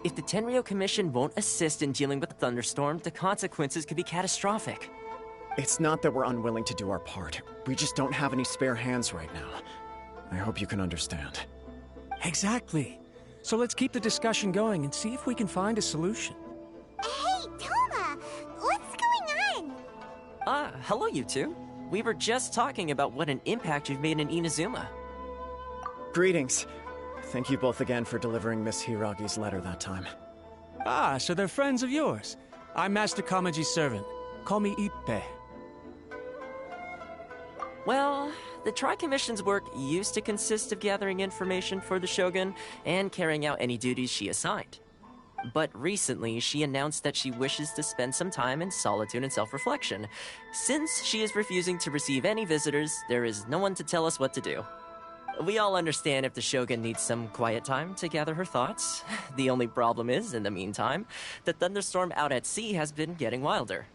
If the Tenryo Commission won't assist in dealing with the thunderstorm, the consequences could be catastrophic. It's not that we're unwilling to do our part. We just don't have any spare hands right now. I hope you can understand. Exactly. So let's keep the discussion going and see if we can find a solution. Hey, Toma! What's going on? Hello you two. We were just talking about what an impact you've made in Inazuma. Greetings. Thank you both again for delivering Miss Hiragi's letter that time. Ah, so they're friends of yours. I'm Master Kamaji's servant. Call me Ippe. Well, the Tri-Commission's work used to consist of gathering information for the Shogun and carrying out any duties she assigned. But recently, she announced that she wishes to spend some time in solitude and self-reflection. Since she is refusing to receive any visitors, there is no one to tell us what to do. We all understand if the Shogun needs some quiet time to gather her thoughts. The only problem is, in the meantime, the thunderstorm out at sea has been getting wilder.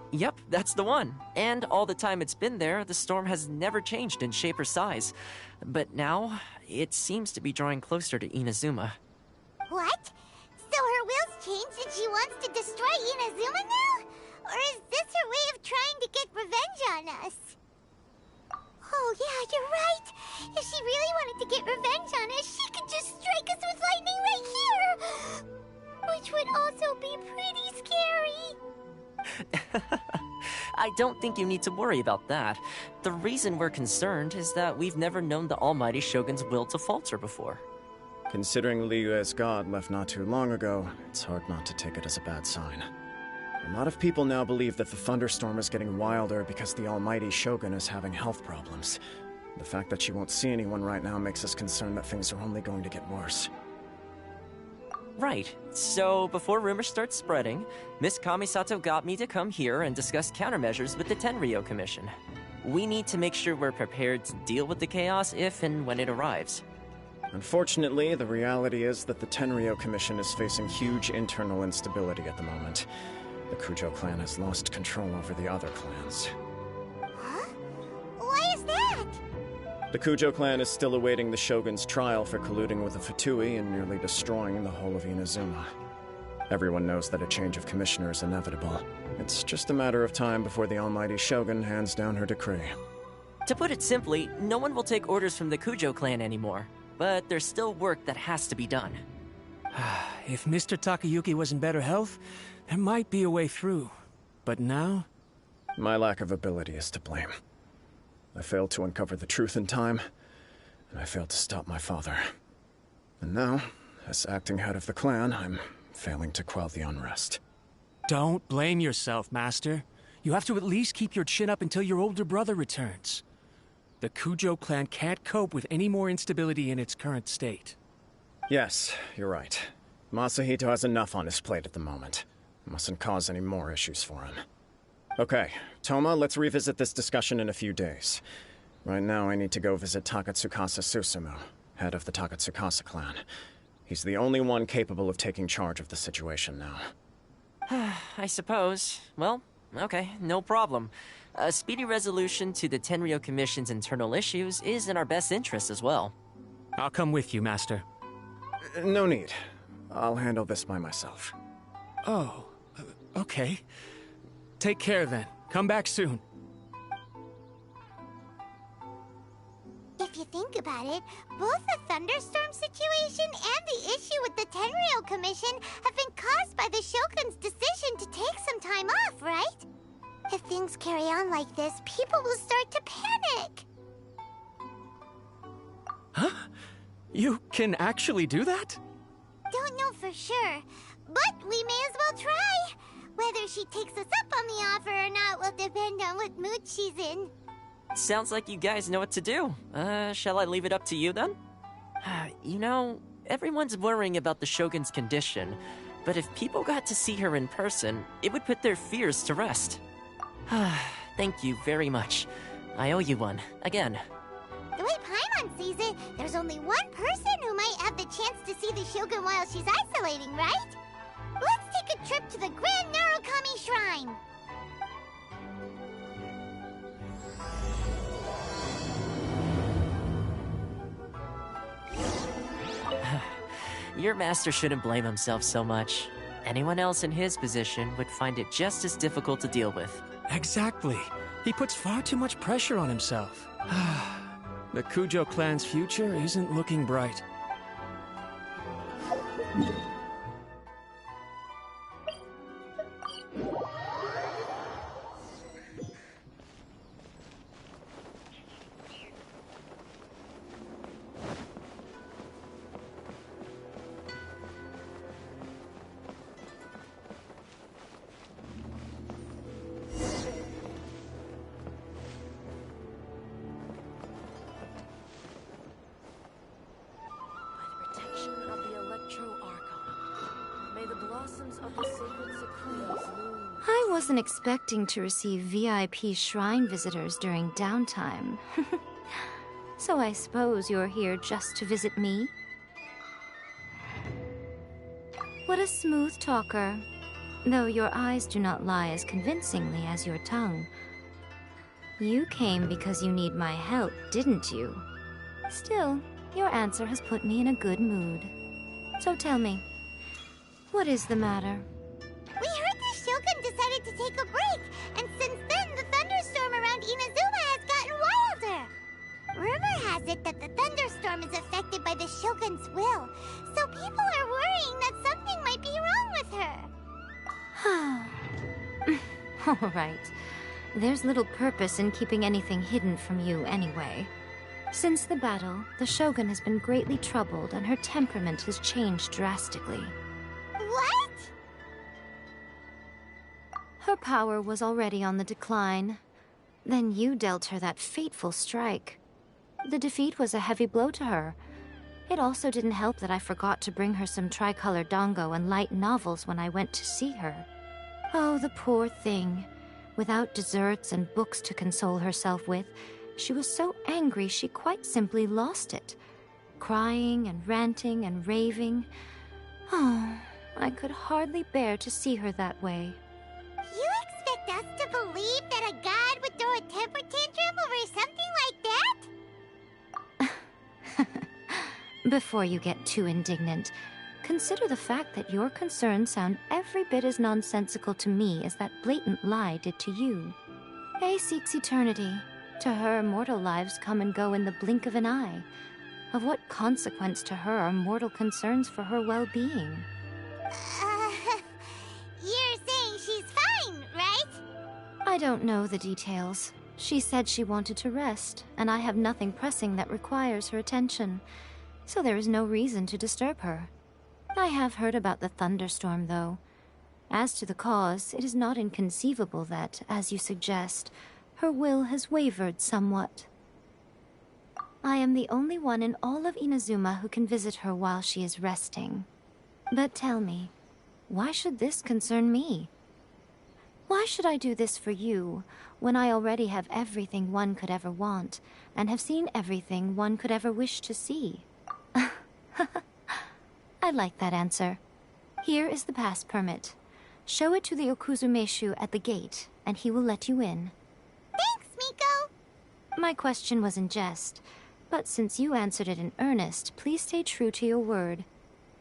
Yep, that's the one. And all the time it's been there, the storm has never changed in shape or size. But now, it seems to be drawing closer to Inazuma. What? So her will's changed and she wants to destroy Inazuma now? Or is this her way of trying to get revenge on us? Oh yeah, you're right. If she really wanted to get revenge on us, she could just strike us with lightning right here! Which would also be pretty scary. I don't think you need to worry about that. The reason we're concerned is that we've never known the Almighty Shogun's will to falter before. Considering Liyue's god left not too long ago, it's hard not to take it as a bad sign. A lot of people now believe that the thunderstorm is getting wilder because the Almighty Shogun is having health problems. The fact that she won't see anyone right now makes us concerned that things are only going to get worse. Right. So, before rumors start spreading, Miss Kamisato got me to come here and discuss countermeasures with the Tenryo Commission. We need to make sure we're prepared to deal with the chaos if and when it arrives. Unfortunately, the reality is that the Tenryo Commission is facing huge internal instability at the moment. The Kujo clan has lost control over the other clans. Huh? Why is that? The Kujo clan is still awaiting the Shogun's trial for colluding with the Fatui and nearly destroying the whole of Inazuma. Everyone knows that a change of commissioner is inevitable. It's just a matter of time before the Almighty Shogun hands down her decree. To put it simply, no one will take orders from the Kujo clan anymore. But there's still work that has to be done. If Mr. Takayuki was in better health, there might be a way through. But now? My lack of ability is to blame. I failed to uncover the truth in time, and I failed to stop my father. And now, as acting head of the clan, I'm failing to quell the unrest. Don't blame yourself, Master. You have to at least keep your chin up until your older brother returns. The Kujo clan can't cope with any more instability in its current state. Yes, you're right. Masahito has enough on his plate at the moment. Mustn't cause any more issues for him. Okay, Toma, let's revisit this discussion in a few days. Right now, I need to go visit Takatsukasa Susumu, head of the Takatsukasa clan. He's the only one capable of taking charge of the situation now. I suppose. Well, okay, no problem. A speedy resolution to the Tenryo Commission's internal issues is in our best interest as well. I'll come with you, Master. No need. I'll handle this by myself. Oh, okay. Take care then. Come back soon. If you think about it, both the thunderstorm situation and the issue with the Tenryo Commission have been caused by the Shogun's decision to take some time off, right? If things carry on like this, people will start to panic. Huh? You can actually do that? Don't know for sure, but we may as well try. Whether she takes us up on the offer or not will depend on what mood she's in. Sounds like you guys know what to do. Shall I leave it up to you then? You know, everyone's worrying about the Shogun's condition, but if people got to see her in person, it would put their fears to rest. Thank you very much. I owe you one, again. The way Paimon sees it, there's only one person who might have the chance to see the Shogun while she's isolating, right? Let's take a trip to the Grand Narukami Shrine! Your master shouldn't blame himself so much. Anyone else in his position would find it just as difficult to deal with. Exactly. He puts far too much pressure on himself. The Kujo clan's future isn't looking bright. I wasn't expecting to receive VIP shrine visitors during downtime. So I suppose you're here just to visit me? What a smooth talker. Though your eyes do not lie as convincingly as your tongue. You came because you need my help, didn't you? Still, your answer has put me in a good mood. So tell me, what is the matter? We heard the Shogun decided to take a break, and since then the thunderstorm around Inazuma has gotten wilder. Rumor has it that the thunderstorm is affected by the Shogun's will, so people are worrying that something might be wrong with her. All right. There's little purpose in keeping anything hidden from you anyway. Since the battle, the Shogun has been greatly troubled and her temperament has changed drastically. What? Her power was already on the decline. Then you dealt her that fateful strike. The defeat was a heavy blow to her. It also didn't help that I forgot to bring her some tricolor dango and light novels when I went to see her. Oh, the poor thing. Without desserts and books to console herself with, she was so angry she quite simply lost it. Crying and ranting and raving. Oh, I could hardly bear to see her that way. You expect us to believe that a god would throw a temper tantrum over something like that? Before you get too indignant, consider the fact that your concerns sound every bit as nonsensical to me as that blatant lie did to you. A seeks eternity. To her, mortal lives come and go in the blink of an eye. Of what consequence to her are mortal concerns for her well-being? You're saying she's fine, right? I don't know the details. She said she wanted to rest, and I have nothing pressing that requires her attention, so there is no reason to disturb her. I have heard about the thunderstorm, though. As to the cause, it is not inconceivable that, as you suggest, her will has wavered somewhat. I am the only one in all of Inazuma who can visit her while she is resting. But tell me, why should this concern me? Why should I do this for you, when I already have everything one could ever want, and have seen everything one could ever wish to see? I like that answer. Here is the pass permit. Show it to the Okuzumeshu at the gate, and he will let you in. Thanks, Miko! My question was in jest, but since you answered it in earnest, please stay true to your word.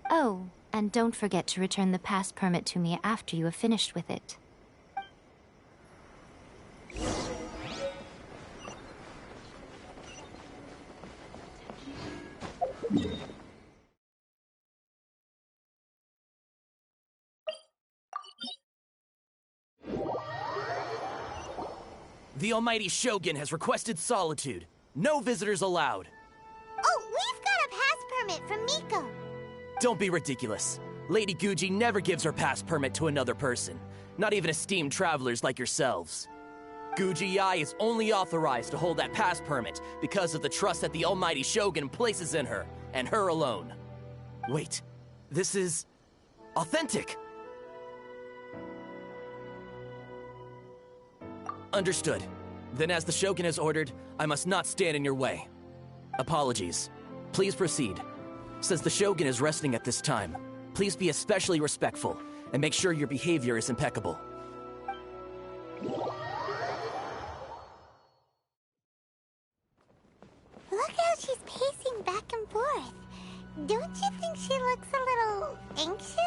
Oh, and don't forget to return the pass permit to me after you have finished with it. The Almighty Shogun has requested solitude. No visitors allowed. Oh, we've got a pass permit from Miko. Don't be ridiculous. Lady Guji never gives her pass permit to another person, not even esteemed travelers like yourselves. Guji-ai is only authorized to hold that pass permit because of the trust that the Almighty Shogun places in her, and her alone. Wait, this is authentic. Understood. Then as the Shogun has ordered, I must not stand in your way. Apologies. Please proceed. Since the Shogun is resting at this time, please be especially respectful, and make sure your behavior is impeccable. Look how she's pacing back and forth. Don't you think she looks a anxious?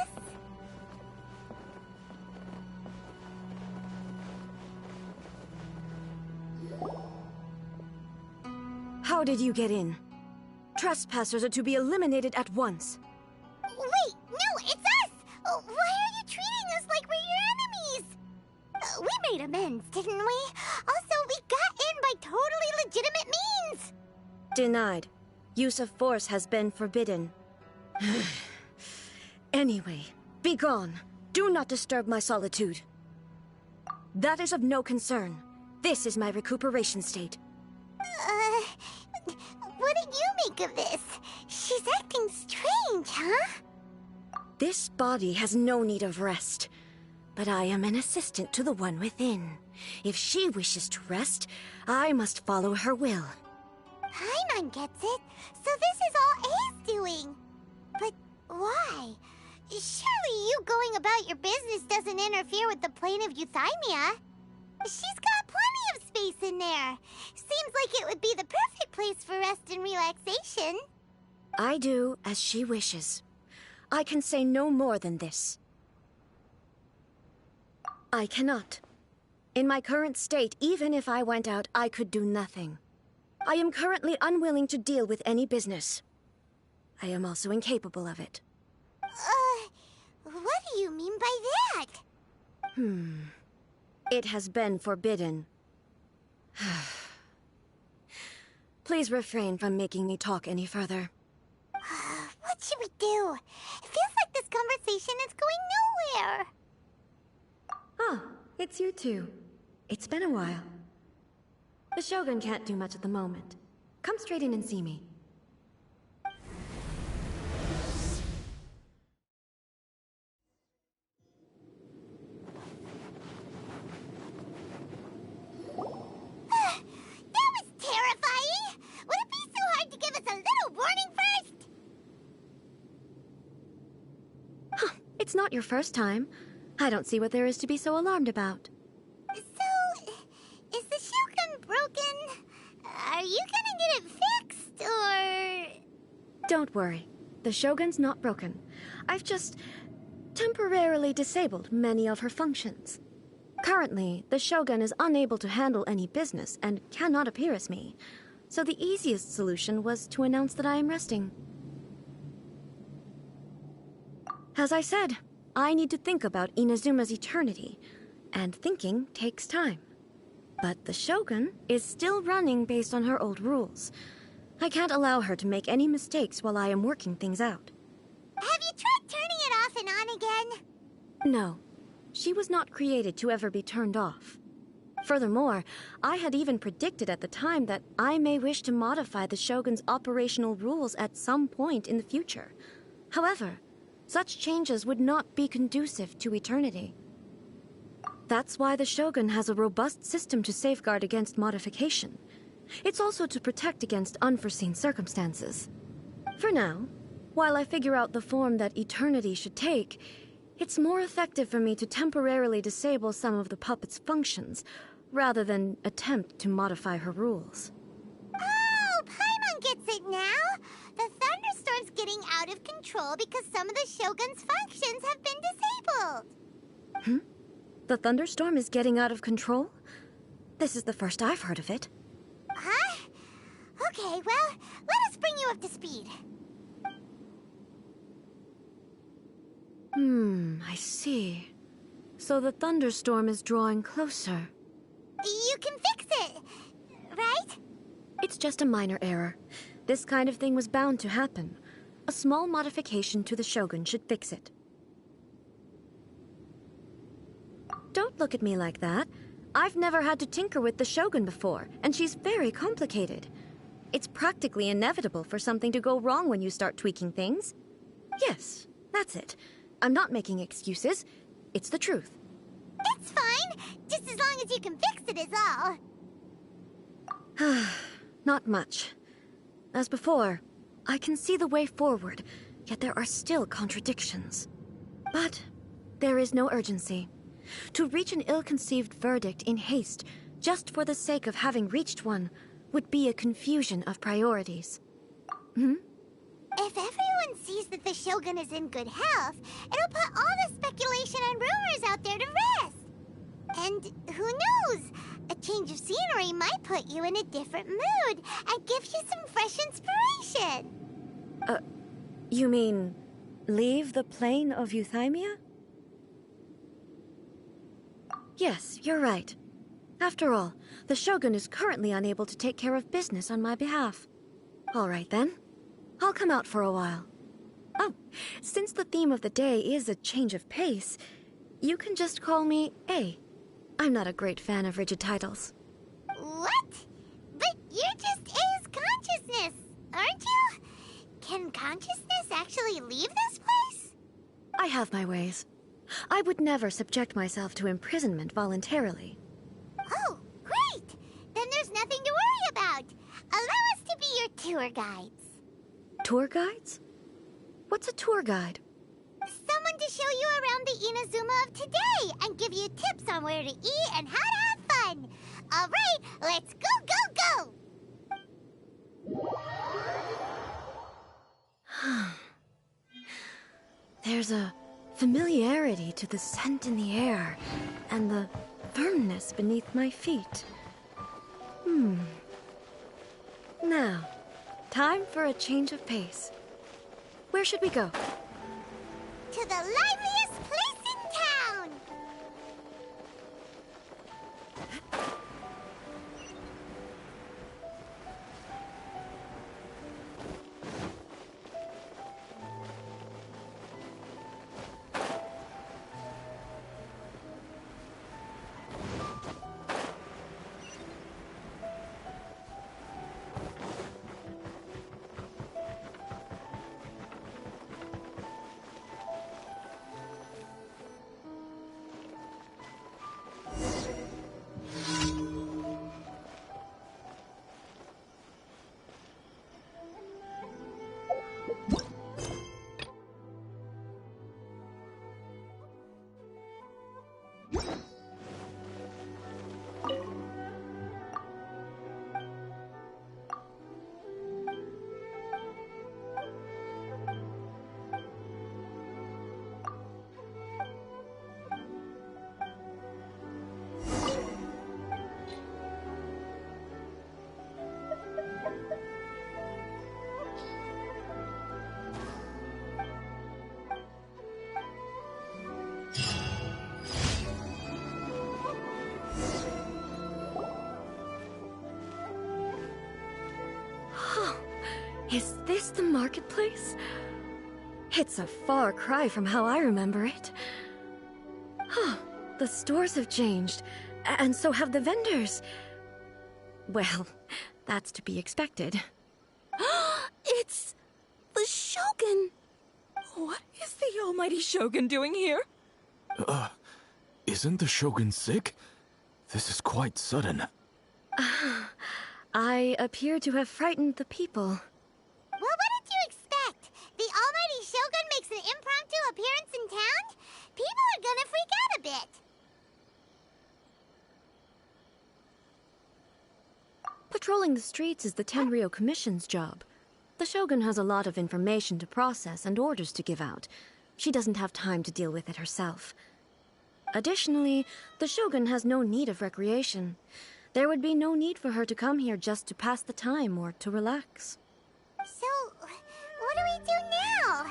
How did you get in? Trespassers are to be eliminated at once. Wait, no, it's us! Why are you treating us like we're your enemies? We made amends, didn't we? Also, we got in by totally legitimate means! Denied. Use of force has been forbidden. Anyway, be gone. Do not disturb my solitude. That is of no concern. This is my recuperation state. What did you make of this? She's acting strange, huh? This body has no need of rest. But I am an assistant to the one within. If she wishes to rest, I must follow her will. Paimon gets it. So this is all A's doing. But why? Surely you going about your business doesn't interfere with the plane of euthymia. She's got plenty of space in there. Seems like it would be the perfect place for rest and relaxation. I do as she wishes. I can say no more than this. I cannot. In my current state, even if I went out, I could do nothing. I am currently unwilling to deal with any business. I am also incapable of it. What do you mean by that? It has been forbidden. Please refrain from making me talk any further. What should we do? It feels like this conversation is going nowhere. Ah, it's you two. It's been a while. The Shogun can't do much at the moment. Come straight in and see me. That was terrifying! Would it be so hard to give us a little warning first? It's not your first time. I don't see what there is to be so alarmed about. So, is the Shogun broken? Are you gonna get it fixed, or...? Don't worry. The Shogun's not broken. I've just temporarily disabled many of her functions. Currently, the Shogun is unable to handle any business and cannot appear as me. So the easiest solution was to announce that I am resting. As I said, I need to think about Inazuma's eternity, and thinking takes time. But the Shogun is still running based on her old rules. I can't allow her to make any mistakes while I am working things out. Have you tried turning it off and on again? No, she was not created to ever be turned off. Furthermore, I had even predicted at the time that I may wish to modify the Shogun's operational rules at some point in the future. However, such changes would not be conducive to eternity. That's why the Shogun has a robust system to safeguard against modification. It's also to protect against unforeseen circumstances. For now, while I figure out the form that eternity should take, it's more effective for me to temporarily disable some of the puppet's functions, rather than attempt to modify her rules. Oh, Paimon gets it now! The thunderstorm's getting out of control because some of the Shogun's functions have been disabled. The thunderstorm is getting out of control? This is the first I've heard of it. Huh? Okay, well, let us bring you up to speed. I see. So the thunderstorm is drawing closer. You can fix it, right? It's just a minor error. This kind of thing was bound to happen. A small modification to the Shogun should fix it. Don't look at me like that. I've never had to tinker with the Shogun before, and she's very complicated. It's practically inevitable for something to go wrong when you start tweaking things. Yes, that's it. I'm not making excuses. It's the truth. It's fine, just as long as you can fix it is all. Not much. As before, I can see the way forward, yet there are still contradictions. But there is no urgency. To reach an ill-conceived verdict in haste, just for the sake of having reached one, would be a confusion of priorities. If everyone everyone sees that the Shogun is in good health, it'll put all the speculation and rumors out there to rest. And who knows? A change of scenery might put you in a different mood and give you some fresh inspiration. You mean leave the plane of Euthymia? Yes, you're right. After all, the Shogun is currently unable to take care of business on my behalf. All right then. I'll come out for a while. Oh, since the theme of the day is a change of pace, you can just call me A. I'm not a great fan of rigid titles. What? But you're just A's consciousness, aren't you? Can consciousness actually leave this place? I have my ways. I would never subject myself to imprisonment voluntarily. Oh, great! Then there's nothing to worry about. Allow us to be your tour guides. Tour guides? What's a tour guide? Someone to show you around the Inazuma of today and give you tips on where to eat and how to have fun. All right, let's go, go, go! There's a familiarity to the scent in the air and the firmness beneath my feet. Now, time for a change of pace. Where should we go? To the liveliest place in town! Is this the marketplace? It's a far cry from how I remember it. The stores have changed, and so have the vendors. Well, that's to be expected. It's the Shogun! What is the almighty Shogun doing here? Isn't the Shogun sick? This is quite sudden. I appear to have frightened the people. Well, what did you expect? The almighty Shogun makes an impromptu appearance in town? People are gonna freak out a bit. Patrolling the streets is the Tenryou Commission's job. The Shogun has a lot of information to process and orders to give out. She doesn't have time to deal with it herself. Additionally, the Shogun has no need of recreation. There would be no need for her to come here just to pass the time or to relax. So, what do we do now?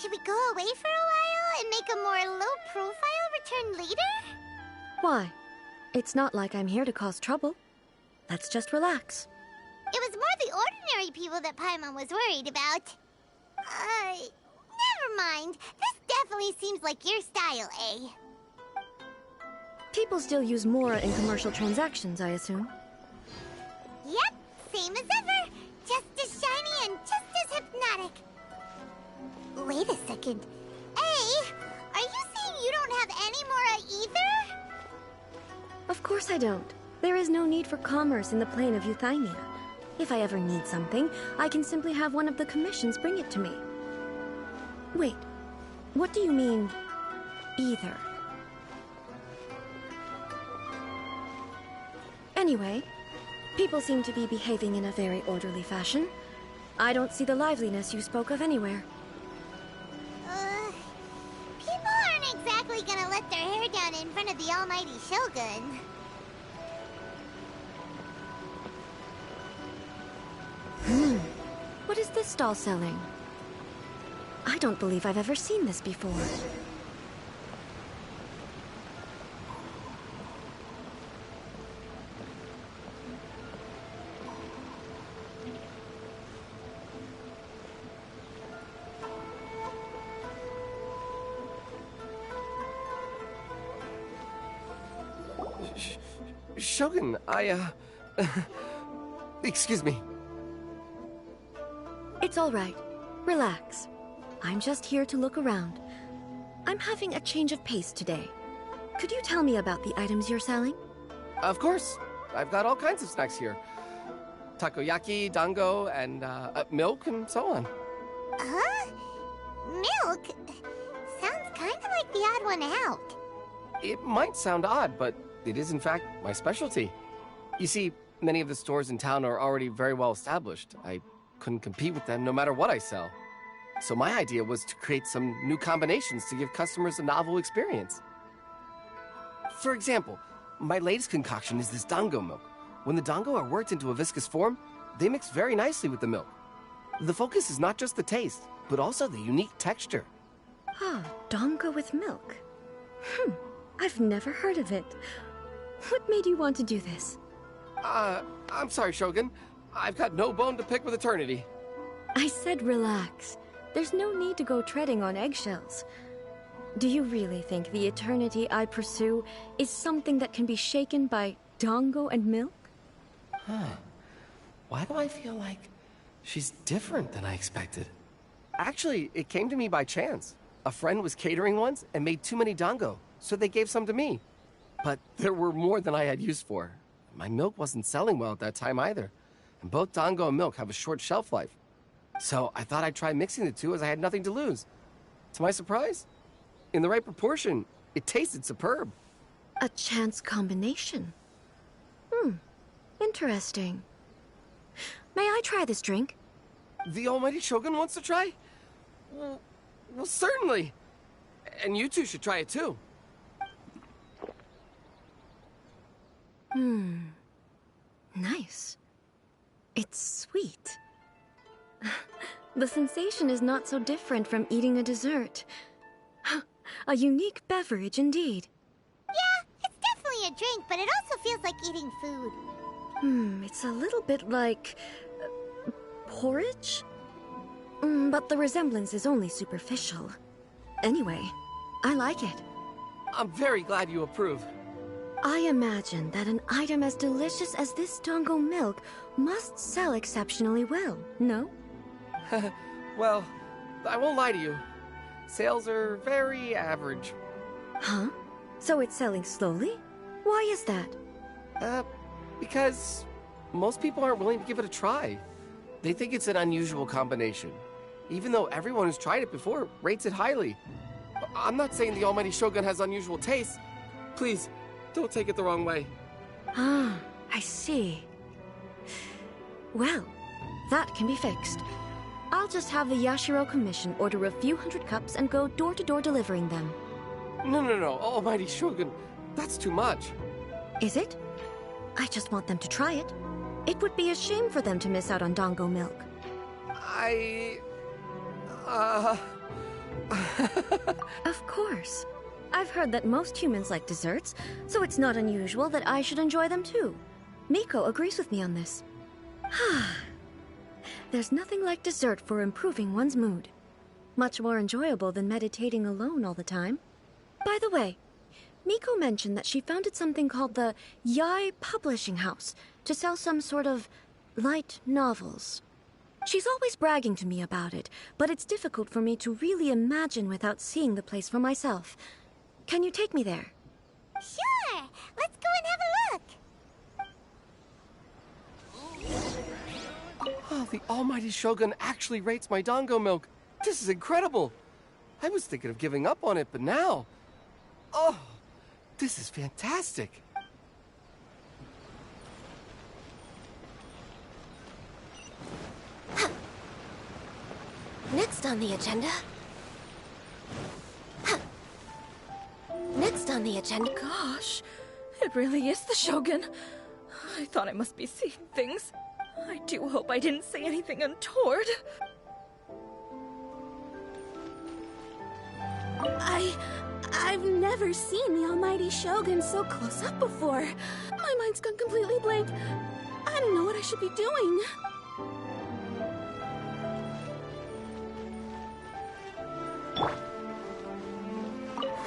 Should we go away for a while and make a more low-profile return later? Why? It's not like I'm here to cause trouble. Let's just relax. It was more the ordinary people that Paimon was worried about. Never mind. This definitely seems like your style, eh? People still use Mora in commercial transactions, I assume. Yep, same as ever. Just as shiny and just as hypnotic. Wait a second. Hey, are you saying you don't have any Mora either? Of course I don't. There is no need for commerce in the plane of Euthymia. If I ever need something, I can simply have one of the commissions bring it to me. Wait, what do you mean, either? Anyway, people seem to be behaving in a very orderly fashion. I don't see the liveliness you spoke of anywhere. in front of the almighty Shogun. What is this stall selling? I don't believe I've ever seen this before. Shogun, excuse me. It's all right. Relax. I'm just here to look around. I'm having a change of pace today. Could you tell me about the items you're selling? Of course. I've got all kinds of snacks here. Takoyaki, dango, and milk, and so on. Huh? Milk? Sounds kind of like the odd one out. It might sound odd, but it is in fact my specialty. You see, many of the stores in town are already very well established. I couldn't compete with them no matter what I sell. So my idea was to create some new combinations to give customers a novel experience. For example, my latest concoction is this dango milk. When the dango are worked into a viscous form, they mix very nicely with the milk. The focus is not just the taste, but also the unique texture. Ah, dango with milk. I've never heard of it. What made you want to do this? I'm sorry, Shogun. I've got no bone to pick with eternity. I said relax. There's no need to go treading on eggshells. Do you really think the eternity I pursue is something that can be shaken by dango and milk? Why do I feel like she's different than I expected? Actually, it came to me by chance. A friend was catering once and made too many dango, so they gave some to me. But there were more than I had use for. My milk wasn't selling well at that time either. And both dango and milk have a short shelf life. So I thought I'd try mixing the two as I had nothing to lose. To my surprise, in the right proportion, it tasted superb. A chance combination. Interesting. May I try this drink? The almighty Shogun wants to try? Well, certainly. And you two should try it too. Nice. It's sweet. The sensation is not so different from eating a dessert. A unique beverage indeed. Yeah, it's definitely a drink, but it also feels like eating food. It's a little bit like... porridge? But the resemblance is only superficial. Anyway, I like it. I'm very glad you approve. I imagine that an item as delicious as this dango milk must sell exceptionally well, no? Well, I won't lie to you. Sales are very average. Huh? So it's selling slowly? Why is that? Because most people aren't willing to give it a try. They think it's an unusual combination. Even though everyone who's tried it before rates it highly. I'm not saying the almighty Shogun has unusual tastes. Please, don't take it the wrong way. Ah, I see. Well, that can be fixed. I'll just have the Yashiro Commission order a few hundred cups and go door-to-door delivering them. No, almighty Shogun. That's too much. Is it? I just want them to try it. It would be a shame for them to miss out on dango milk. Of course. I've heard that most humans like desserts, so it's not unusual that I should enjoy them too. Miko agrees with me on this. There's nothing like dessert for improving one's mood. Much more enjoyable than meditating alone all the time. By the way, Miko mentioned that she founded something called the Yai Publishing House to sell some sort of light novels. She's always bragging to me about it, but it's difficult for me to really imagine without seeing the place for myself. Can you take me there? Sure! Let's go and have a look! Oh, the almighty Shogun actually rates my dango milk. This is incredible. I was thinking of giving up on it, but now... Oh, this is fantastic. Next on the agenda... Next next on the agenda? Gosh, it really is the Shogun. I thought I must be seeing things. I do hope I didn't say anything untoward. I've never seen the almighty Shogun so close up before. My mind's gone completely blank. I don't know what I should be doing.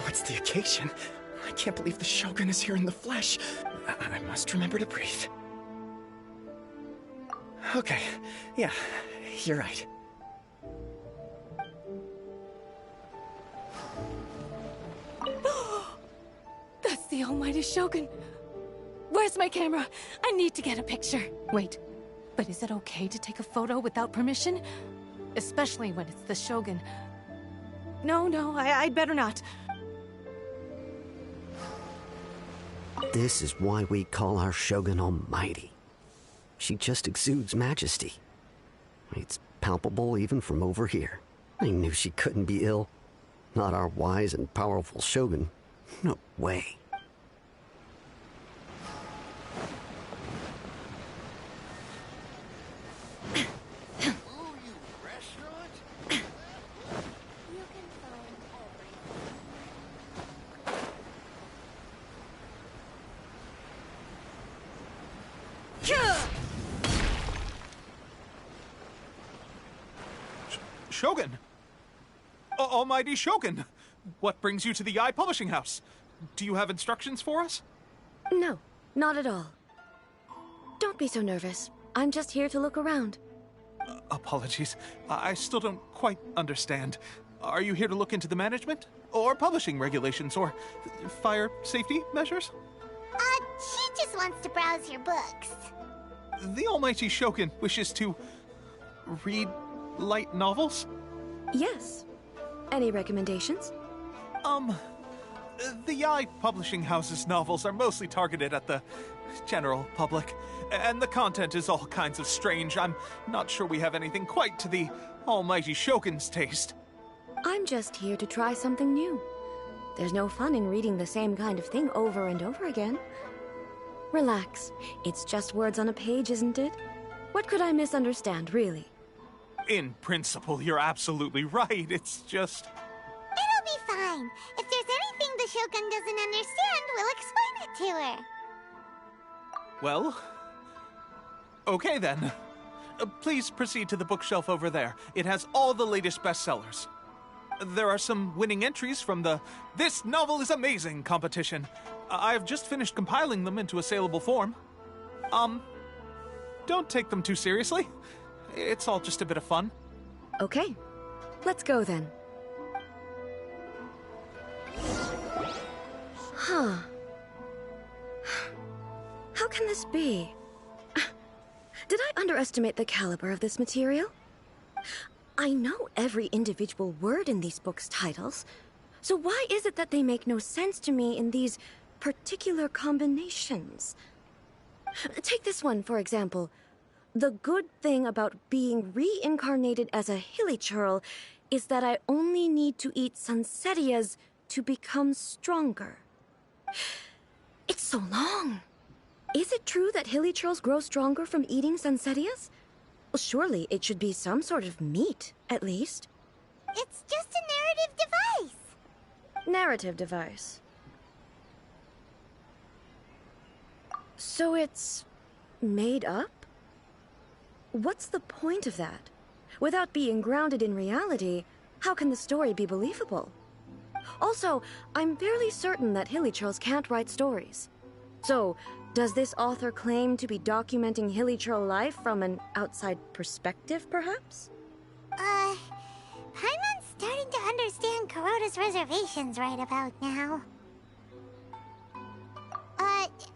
What's the occasion? I can't believe the Shogun is here in the flesh. I must remember to breathe. Okay, yeah, you're right. That's the almighty Shogun. Where's my camera? I need to get a picture. Wait, but is it okay to take a photo without permission? Especially when it's the Shogun. No, I'd better not. This is why we call our Shogun almighty. She just exudes majesty. It's palpable even from over here. I knew she couldn't be ill. Not our wise and powerful Shogun. No way. Shogun! Almighty Shogun! What brings you to the Eye Publishing House? Do you have instructions for us? No, not at all. Don't be so nervous. I'm just here to look around. Apologies. I still don't quite understand. Are you here to look into the management? Or publishing regulations? Or fire safety measures? She just wants to browse your books. The Almighty Shogun wishes to read light novels? Yes. Any recommendations? The Eye Publishing House's novels are mostly targeted at the general public, and the content is all kinds of strange. I'm not sure we have anything quite to the Almighty Shogun's taste. I'm just here to try something new. There's no fun in reading the same kind of thing over and over again. Relax. It's just words on a page, isn't it? What could I misunderstand, really? In principle, you're absolutely right. It's just... It'll be fine. If there's anything the Shogun doesn't understand, we'll explain it to her. Well... okay then. Please proceed to the bookshelf over there. It has all the latest bestsellers. There are some winning entries from the This Novel is Amazing competition. I've just finished compiling them into a saleable form. Don't take them too seriously. It's all just a bit of fun. Okay. Let's go then. Huh. How can this be? Did I underestimate the caliber of this material? I know every individual word in these books' titles, so why is it that they make no sense to me in these particular combinations? Take this one, for example. The good thing about being reincarnated as a hilichurl is that I only need to eat sunsetias to become stronger. It's so long. Is it true that hilichurls grow stronger from eating sunsetias? Well, surely it should be some sort of meat, at least. It's just a narrative device. Narrative device. So it's made up? What's the point of that? Without being grounded in reality, how can the story be believable? Also, I'm fairly certain that hilichurls can't write stories. So, does this author claim to be documenting hilichurl life from an outside perspective, perhaps? Paimon's starting to understand Kuroda's reservations right about now.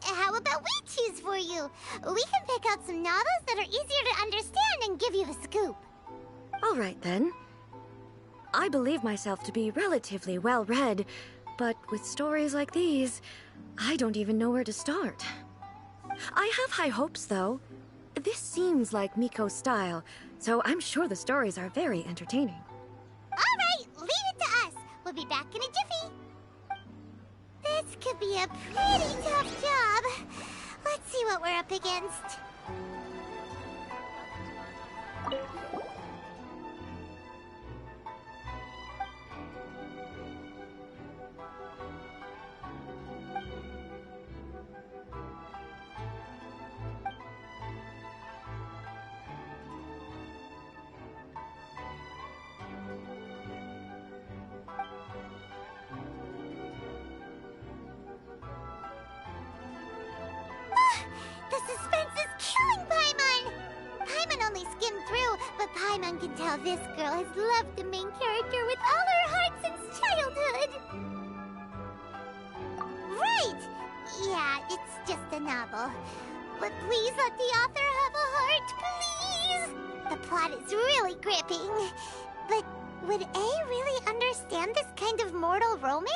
How about we choose for you? We can pick out some novels that are easier to understand and give you the scoop. All right, then. I believe myself to be relatively well-read, but with stories like these, I don't even know where to start. I have high hopes, though. This seems like Miko's style, so I'm sure the stories are very entertaining. All right, leave it to us. We'll be back in a jiffy. This could be a pretty tough job. Let's see what we're up against. The suspense is killing Paimon! Paimon only skimmed through, but Paimon can tell this girl has loved the main character with all her heart since childhood. Right! Yeah, it's just a novel. But please let the author have a heart, please! The plot is really gripping. But would A really understand this kind of mortal romance?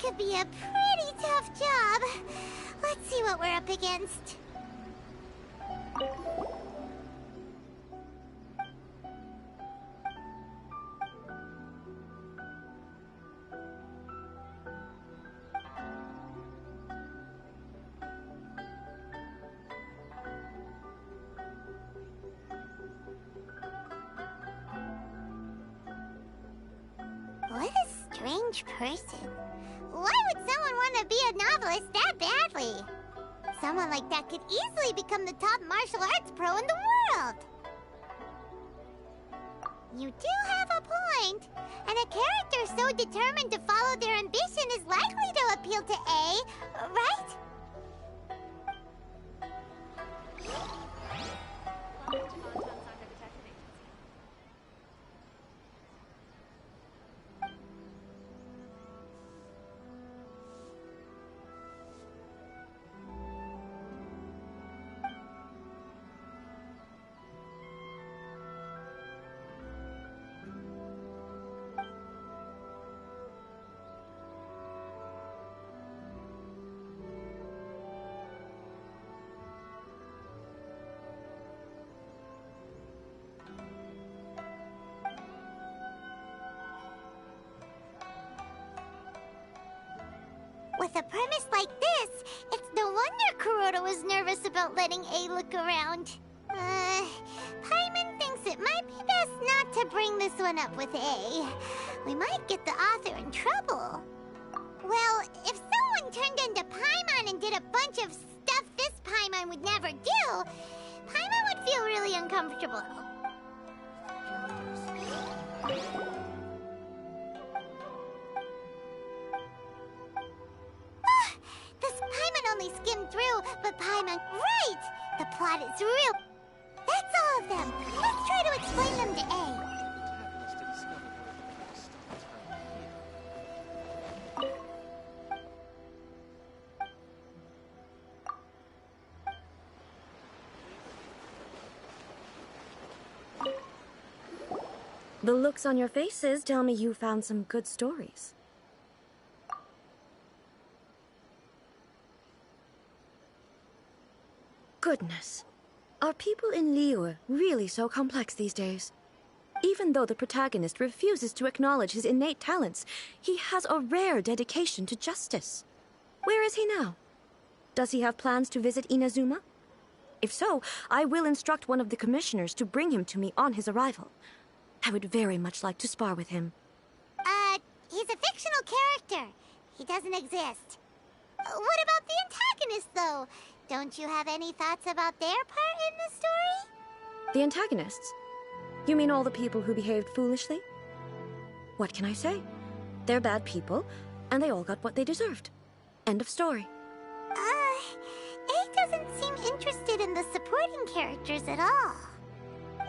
Could be a pretty tough job. Let's see what we're up against. What a strange person. Why would someone want to be a novelist that badly? Someone like that could easily become the top martial arts pro in the world. You do have a point. And a character so determined to follow their ambition is likely to appeal to A, right? With a premise like this, it's no wonder Kuroda was nervous about letting A look around. Paimon thinks it might be best not to bring this one up with A. We might get the author in trouble. Well, if someone turned into Paimon and did a bunch of stuff this Paimon would never do, Paimon would feel really uncomfortable. This Paimon only skimmed through, but Paimon... Right! The plot is real... That's all of them. Let's try to explain them to A. The looks on your faces tell me you found some good stories. Goodness. Are people in Liyue really so complex these days? Even though the protagonist refuses to acknowledge his innate talents, he has a rare dedication to justice. Where is he now? Does he have plans to visit Inazuma? If so, I will instruct one of the commissioners to bring him to me on his arrival. I would very much like to spar with him. He's a fictional character. He doesn't exist. What about the antagonist, though? Don't you have any thoughts about their part in the story? The antagonists? You mean all the people who behaved foolishly? What can I say? They're bad people, and they all got what they deserved. End of story. A doesn't seem interested in the supporting characters at all.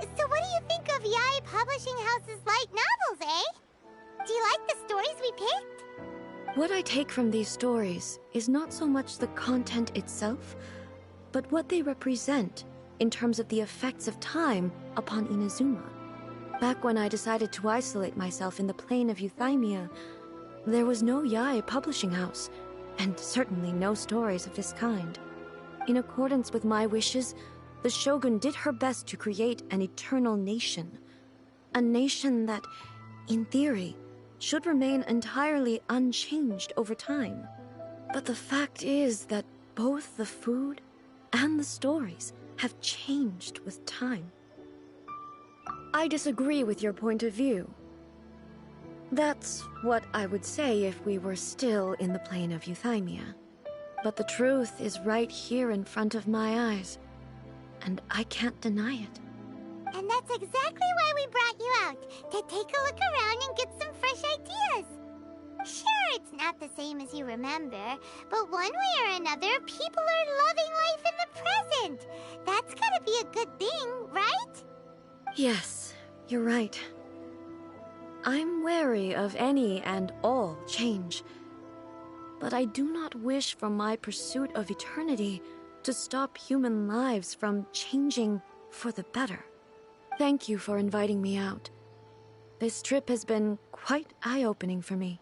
So what do you think of Yae Publishing House's light novels, eh? Do you like the stories we picked? What I take from these stories is not so much the content itself, but what they represent in terms of the effects of time upon Inazuma. Back when I decided to isolate myself in the plane of Euthymia, there was no Yae Publishing House, and certainly no stories of this kind. In accordance with my wishes, the Shogun did her best to create an eternal nation. A nation that, in theory, should remain entirely unchanged over time. But the fact is that both the food and the stories have changed with time. I disagree with your point of view. That's what I would say if we were still in the plane of Euthymia. But the truth is right here in front of my eyes, and I can't deny it. And that's exactly why we brought you out, to take a look around and get some fresh ideas. Sure, it's not the same as you remember, but one way or another, people are loving life in the present. That's gotta be a good thing, right? Yes, you're right. I'm wary of any and all change. But I do not wish for my pursuit of eternity to stop human lives from changing for the better. Thank you for inviting me out. This trip has been quite eye-opening for me.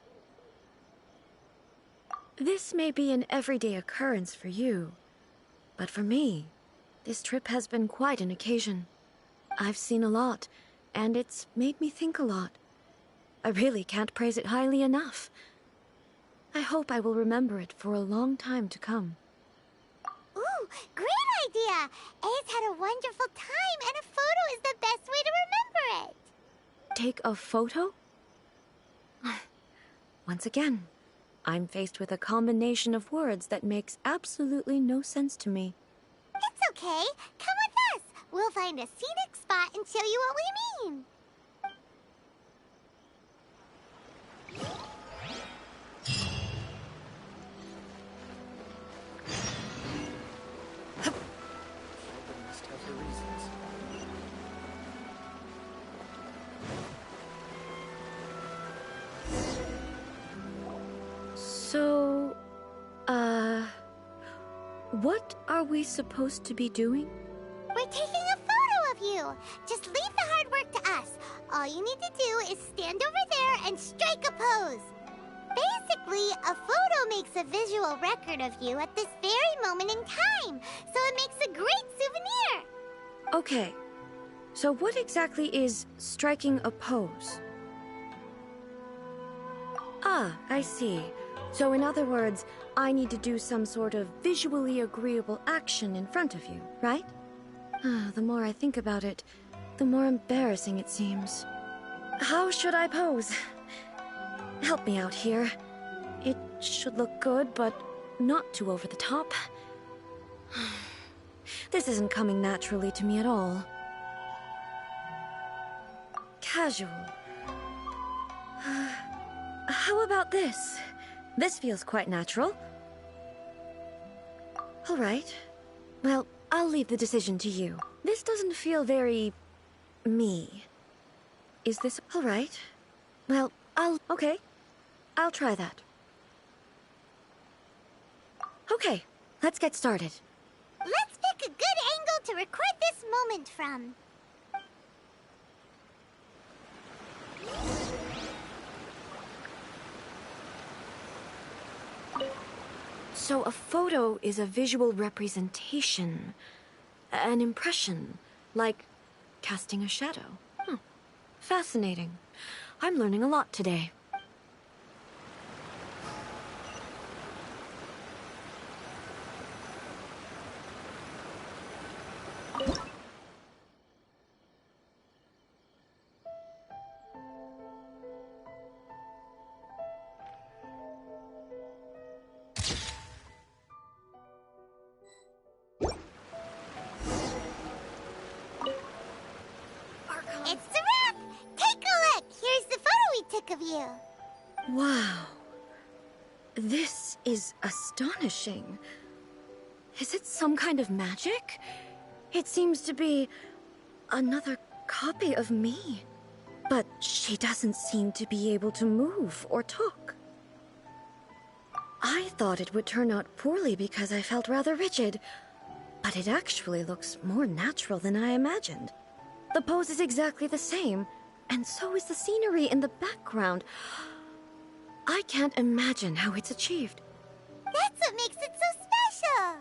This may be an everyday occurrence for you, but for me, this trip has been quite an occasion. I've seen a lot, and it's made me think a lot. I really can't praise it highly enough. I hope I will remember it for a long time to come. Ooh, great idea! A's had a wonderful time, and a photo is the best way to remember it. Take a photo? Once again, I'm faced with a combination of words that makes absolutely no sense to me. It's okay. Come with us. We'll find a scenic spot and show you what we mean. So, what are we supposed to be doing? We're taking a photo of you. Just leave the hard work to us. All you need to do is stand over there and strike a pose. Basically, a photo makes a visual record of you at this very moment in time, so it makes a great souvenir. Okay, so what exactly is striking a pose? Ah, I see. So in other words, I need to do some sort of visually agreeable action in front of you, right? The more I think about it, the more embarrassing it seems. How should I pose? Help me out here. It should look good, but not too over the top. This isn't coming naturally to me at all. Casual. How about this? This feels quite natural. All right. Well, I'll leave the decision to you. This doesn't feel very... me. Is this all right? Well, okay. I'll try that. Okay, let's get started. Let's pick a good angle to record this moment from. So a photo is a visual representation, an impression, like casting a shadow. Fascinating. I'm learning a lot today. It's a wrap! Take a look! Here's the photo we took of you. Wow. This is astonishing. Is it some kind of magic? It seems to be another copy of me. But she doesn't seem to be able to move or talk. I thought it would turn out poorly because I felt rather rigid, but it actually looks more natural than I imagined. The pose is exactly the same, and so is the scenery in the background. I can't imagine how it's achieved. That's what makes it so special!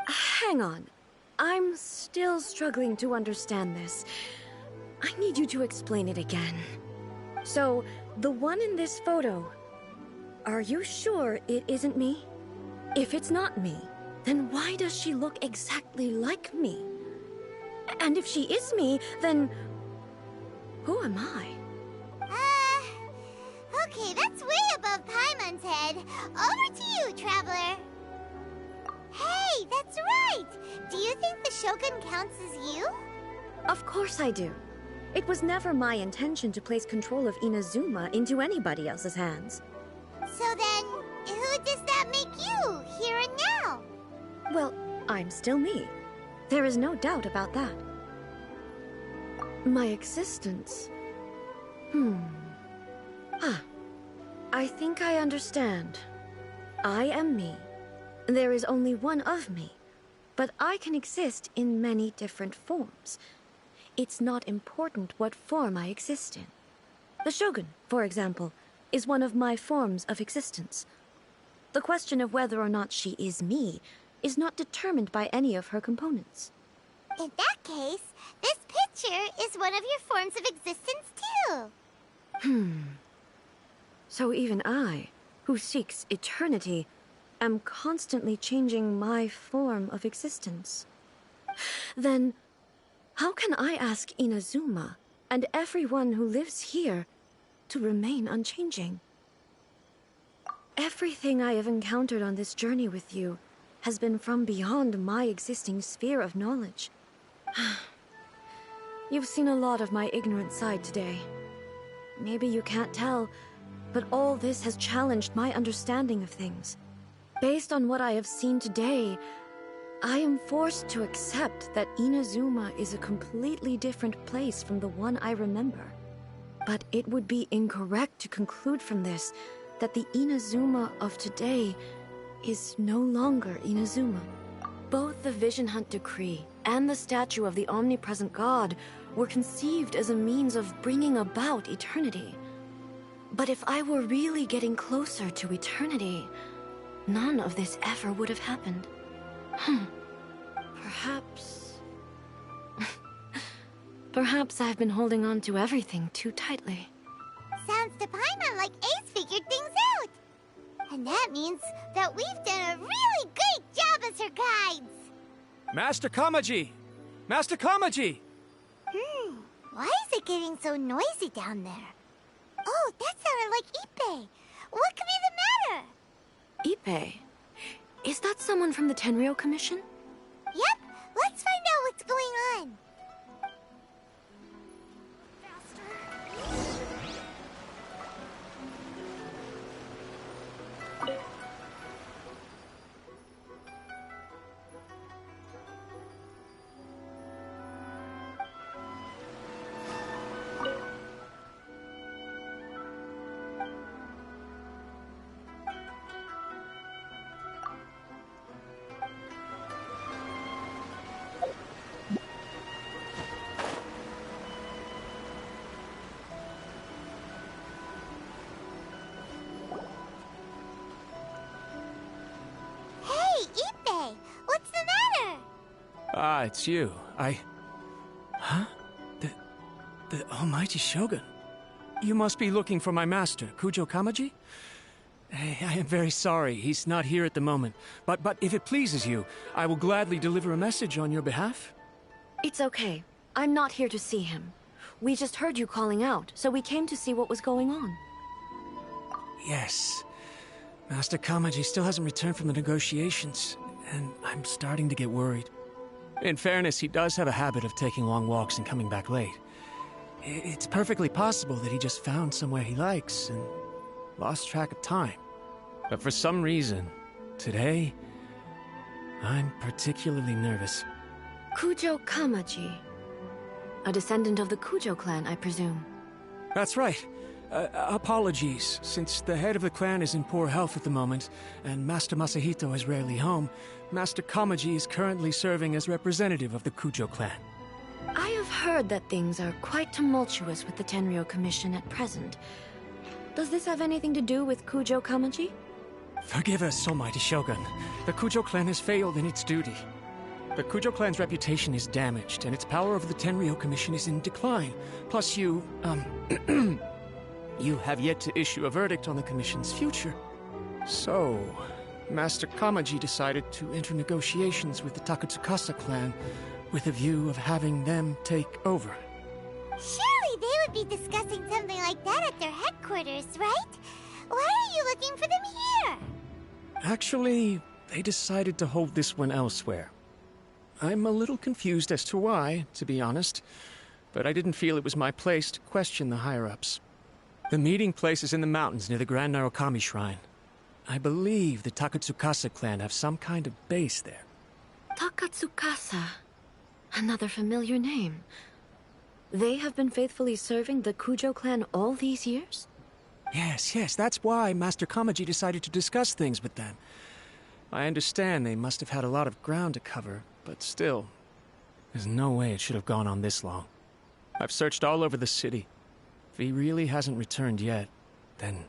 Hang on. I'm still struggling to understand this. I need you to explain it again. So, the one in this photo, are you sure it isn't me? If it's not me, then why does she look exactly like me? And if she is me, then who am I? Okay, that's way above Paimon's head. Over to you, Traveler. Hey, that's right! Do you think the Shogun counts as you? Of course I do. It was never my intention to place control of Inazuma into anybody else's hands. So then, who does that make you, here and now? Well, I'm still me. There is no doubt about that. My existence... I think I understand. I am me. There is only one of me, but I can exist in many different forms. It's not important what form I exist in. The Shogun, for example, is one of my forms of existence. The question of whether or not she is me is not determined by any of her components. In that case, this picture is one of your forms of existence too. So even I, who seeks eternity, am constantly changing my form of existence. Then, how can I ask Inazuma and everyone who lives here to remain unchanging? Everything I have encountered on this journey with you has been from beyond my existing sphere of knowledge. You've seen a lot of my ignorant side today. Maybe you can't tell, but all this has challenged my understanding of things. Based on what I have seen today, I am forced to accept that Inazuma is a completely different place from the one I remember. But it would be incorrect to conclude from this that the Inazuma of today is no longer Inazuma. Both the Vision Hunt Decree and the statue of the omnipresent god were conceived as a means of bringing about eternity. But if I were really getting closer to eternity, none of this ever would have happened. Perhaps... Perhaps I've been holding on to everything too tightly. Sounds to Paimon like Ace figured things out. And that means that we've done a really great job as her guides. Master Kamaji! Master Kamaji! Why is it getting so noisy down there? Oh, that sounded like Ippei. What could be the matter? Ippei? Is that someone from the Tenryou Commission? Yep, let's find out what's going on. Ah, it's you. Huh? The almighty Shogun. You must be looking for my master, Kujo Kamaji? I am very sorry, he's not here at the moment. But if it pleases you, I will gladly deliver a message on your behalf. It's okay. I'm not here to see him. We just heard you calling out, so we came to see what was going on. Yes. Master Kamaji still hasn't returned from the negotiations, and I'm starting to get worried. In fairness, he does have a habit of taking long walks and coming back late. It's perfectly possible that he just found somewhere he likes and lost track of time. But for some reason, today, I'm particularly nervous. Kujo Kamaji. A descendant of the Kujo clan, I presume. That's right. Apologies, since the head of the clan is in poor health at the moment, and Master Masahito is rarely home, Master Kamaji is currently serving as representative of the Kujo clan. I have heard that things are quite tumultuous with the Tenryo Commission at present. Does this have anything to do with Kujo Kamaji? Forgive us, Almighty Shogun. The Kujo clan has failed in its duty. The Kujo clan's reputation is damaged, and its power over the Tenryo Commission is in decline. Plus you, you have yet to issue a verdict on the Commission's future. So, Master Kamaji decided to enter negotiations with the Takatsukasa clan with a view of having them take over. Surely they would be discussing something like that at their headquarters, right? Why are you looking for them here? Actually, they decided to hold this one elsewhere. I'm a little confused as to why, to be honest, but I didn't feel it was my place to question the higher-ups. The meeting place is in the mountains near the Grand Narukami Shrine. I believe the Takatsukasa clan have some kind of base there. Takatsukasa. Another familiar name. They have been faithfully serving the Kujo clan all these years? Yes, that's why Master Kamaji decided to discuss things with them. I understand they must have had a lot of ground to cover, but still, there's no way it should have gone on this long. I've searched all over the city. If he really hasn't returned yet, then...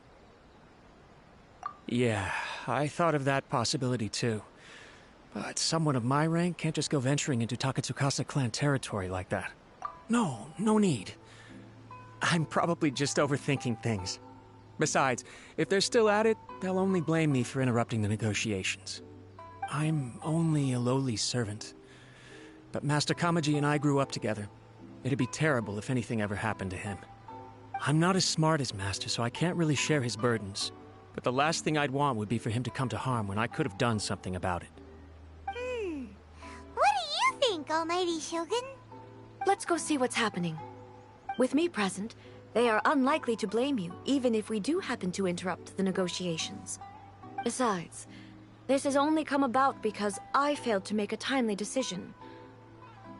Yeah, I thought of that possibility too. But someone of my rank can't just go venturing into Takatsukasa clan territory like that. No need. I'm probably just overthinking things. Besides, if they're still at it, they'll only blame me for interrupting the negotiations. I'm only a lowly servant. But Master Kamaji and I grew up together. It'd be terrible if anything ever happened to him. I'm not as smart as Master, so I can't really share his burdens. But the last thing I'd want would be for him to come to harm when I could have done something about it. What do you think, Almighty Shogun? Let's go see what's happening. With me present, they are unlikely to blame you, even if we do happen to interrupt the negotiations. Besides, this has only come about because I failed to make a timely decision.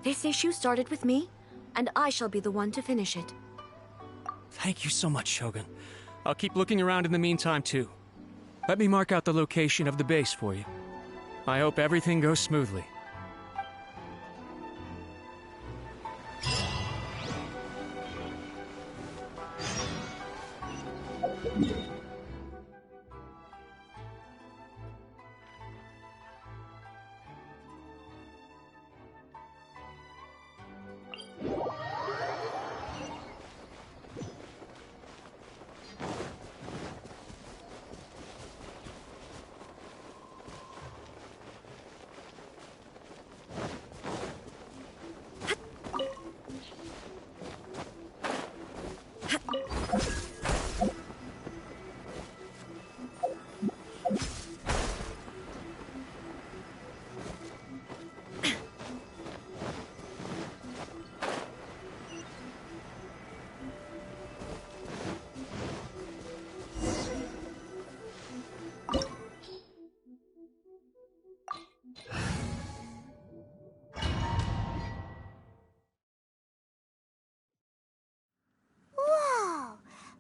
This issue started with me, and I shall be the one to finish it. Thank you so much, Shogun. I'll keep looking around in the meantime, too. Let me mark out the location of the base for you. I hope everything goes smoothly.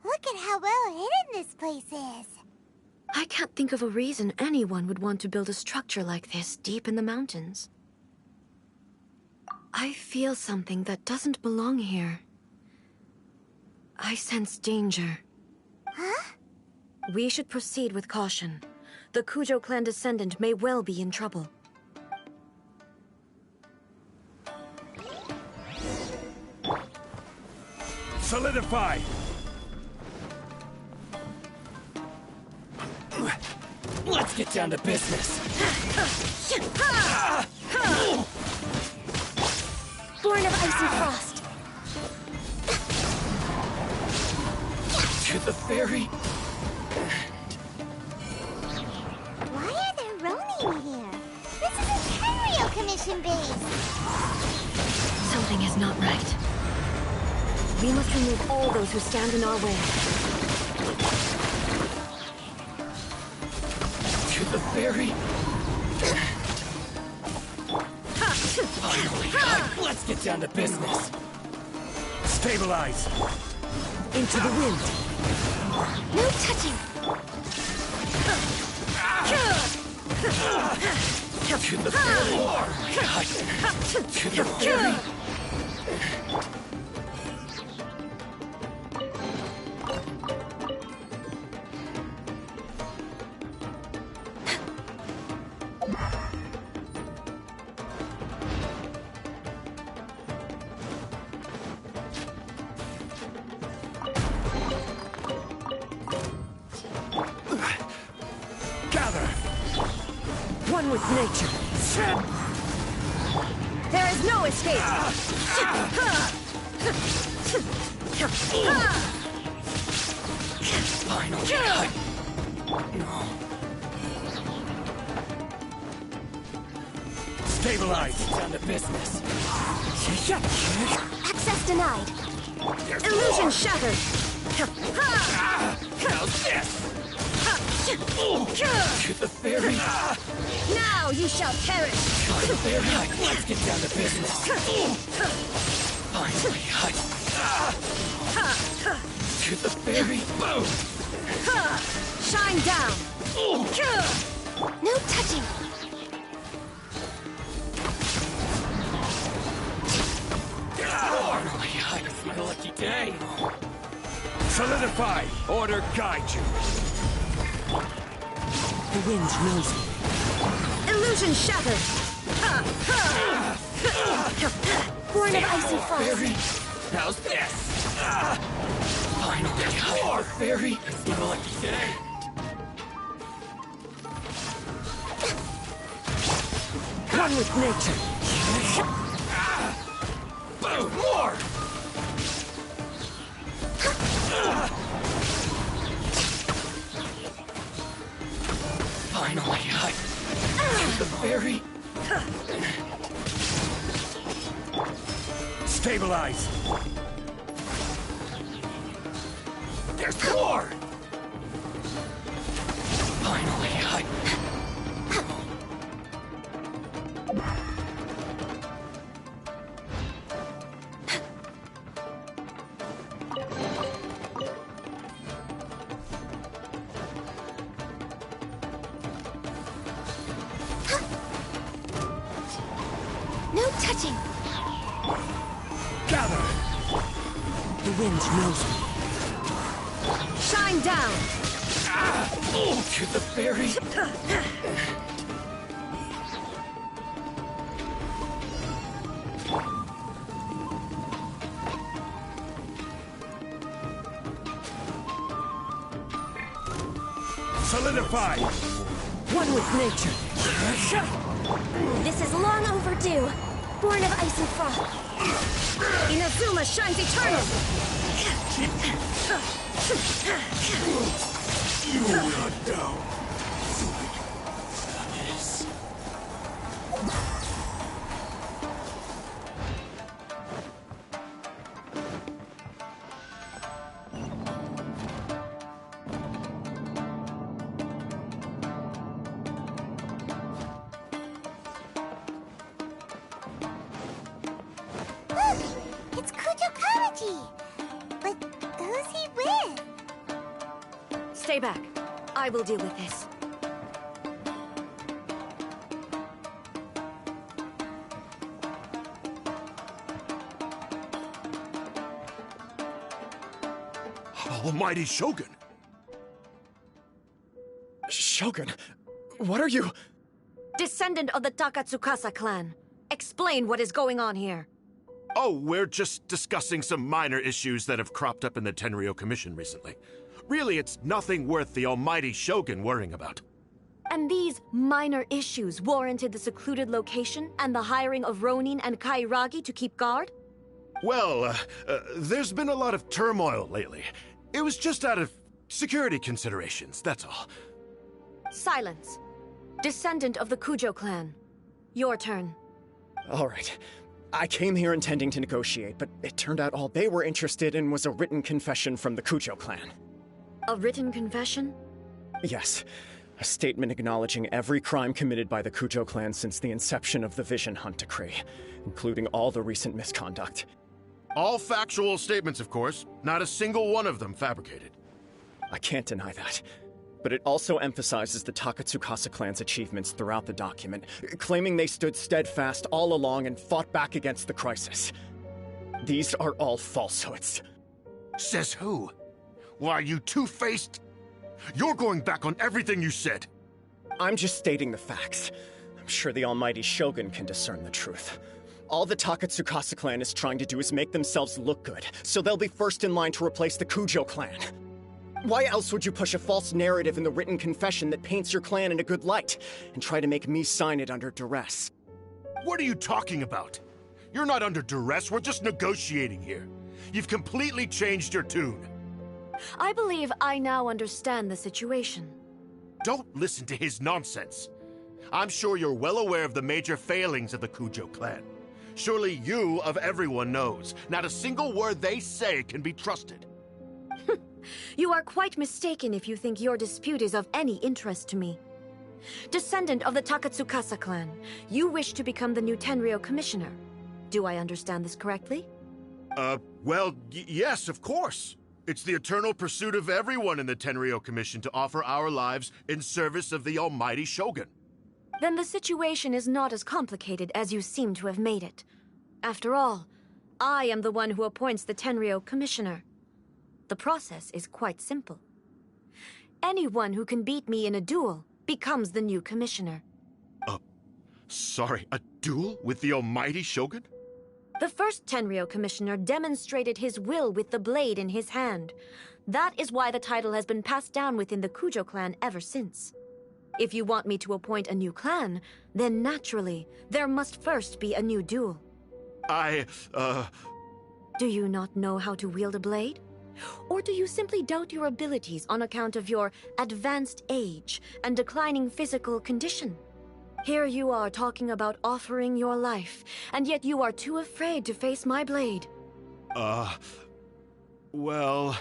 Look at how well hidden this place is. I can't think of a reason anyone would want to build a structure like this deep in the mountains. I feel something that doesn't belong here. I sense danger. Huh? We should proceed with caution. The Kujo clan descendant may well be in trouble. Solidify! Let's get down to business. Born of icy frost. To the ferry. Why are there Ronin here? This is a Tenryo Commission base. Something is not right. We must remove all those who stand in our way. To the ferry. Finally, let's get down to business. Stabilize! Into the wind. No touching! To the fairy! To the fairy! Gather! One with nature. There is no escape. Finally! Stabilize! Down to business. Access denied. Illusion shattered. How's this? To the fairy! Now you shall perish. Fairy! Let's get down to business. Finally! To the fairy! Boom! Shine down. No touching! Finally! It's my lucky day. Solidify! Order guide you! The wind knows me. Illusion shattered. Born of icy frost. How's this? Finally! More fairy! It's my lucky day. One with nature. Boom! More! Finally! To the fairy! Stabilize! There's more! Finally! No touching! Gather! The wind knows me. Shine down. To the fairy! Solidify! One with nature. This is long overdue. Born of ice and frost. Inazuma shines eternal. You will not down. Look! It's Kujo Kamaji! But who's he with? Stay back. I will deal with this. Almighty Shogun! Shogun, what are you... Descendant of the Takatsukasa clan. Explain what is going on here. Oh, we're just discussing some minor issues that have cropped up in the Tenryo Commission recently. Really, it's nothing worth the almighty Shogun worrying about. And these minor issues warranted the secluded location and the hiring of Ronin and Kairagi to keep guard? Well, there's been a lot of turmoil lately. It was just out of security considerations, that's all. Silence. Descendant of the Kujo clan. Your turn. All right. I came here intending to negotiate, but it turned out all they were interested in was a written confession from the Kujo clan. A written confession? Yes. A statement acknowledging every crime committed by the Kujo clan since the inception of the Vision Hunt Decree, including all the recent misconduct. All factual statements, of course. Not a single one of them fabricated. I can't deny that. But it also emphasizes the Takatsukasa clan's achievements throughout the document, claiming they stood steadfast all along and fought back against the crisis. These are all falsehoods. Says who? Why, you two-faced... You're going back on everything you said. I'm just stating the facts. I'm sure the almighty Shogun can discern the truth. All the Takatsukasa clan is trying to do is make themselves look good, so they'll be first in line to replace the Kujo clan. Why else would you push a false narrative in the written confession that paints your clan in a good light, and try to make me sign it under duress? What are you talking about? You're not under duress, we're just negotiating here. You've completely changed your tune. I believe I now understand the situation. Don't listen to his nonsense. I'm sure you're well aware of the major failings of the Kujo clan. Surely you, of everyone, knows. Not a single word they say can be trusted. You are quite mistaken if you think your dispute is of any interest to me. Descendant of the Takatsukasa clan, you wish to become the new Tenryo commissioner. Do I understand this correctly? Well, yes, of course. It's the eternal pursuit of everyone in the Tenryo Commission to offer our lives in service of the almighty Shogun. Then the situation is not as complicated as you seem to have made it. After all, I am the one who appoints the Tenryo commissioner. The process is quite simple. Anyone who can beat me in a duel becomes the new commissioner. Sorry, a duel with the almighty Shogun? The first Tenryo commissioner demonstrated his will with the blade in his hand. That is why the title has been passed down within the Kujo clan ever since. If you want me to appoint a new clan, then naturally, there must first be a new duel. Do you not know how to wield a blade? Or do you simply doubt your abilities on account of your advanced age and declining physical condition? Here you are talking about offering your life, and yet you are too afraid to face my blade. Well,